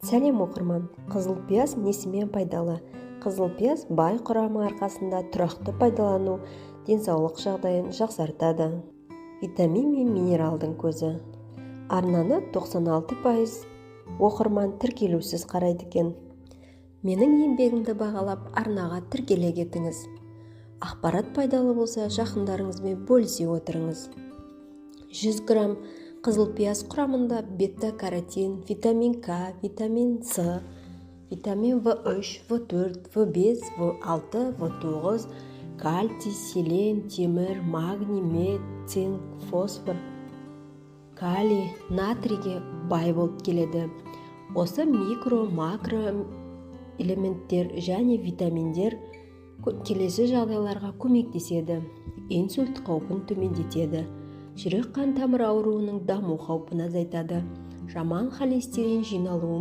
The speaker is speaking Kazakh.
Сәлем оқырман, қызыл пияз несімен пайдалы? Қызыл пияз бай құрамы арқасында тұрақты пайдалану денсаулық жағдайын жақсартады. Витамин мен минералдың көзі. Арнаны 96% оқырман тіркелусіз қарайды екен. Менің еңбегімді бағалап арнаға тіркеле кетіңіз. Ақпарат пайдалы болса, жақындарыңызбен бөлісе отырыңыз. 100 грамм қызыл пияз құрамында бета-каротин, витамин К, витамин С, витамин В3, В4, В5, В6, В9, кальций, селен, темір, магний, мед, цинк, фосфор, калий, натрийге бай болып келеді. Осы микро-макро элементтер және витаминдер келесі жағдайларға көмектеседі. Инсульт қаупін төмендетеді. Жүрек қан тамыр ауруының даму қаупін азайтады. Жаман холестерин жиналуы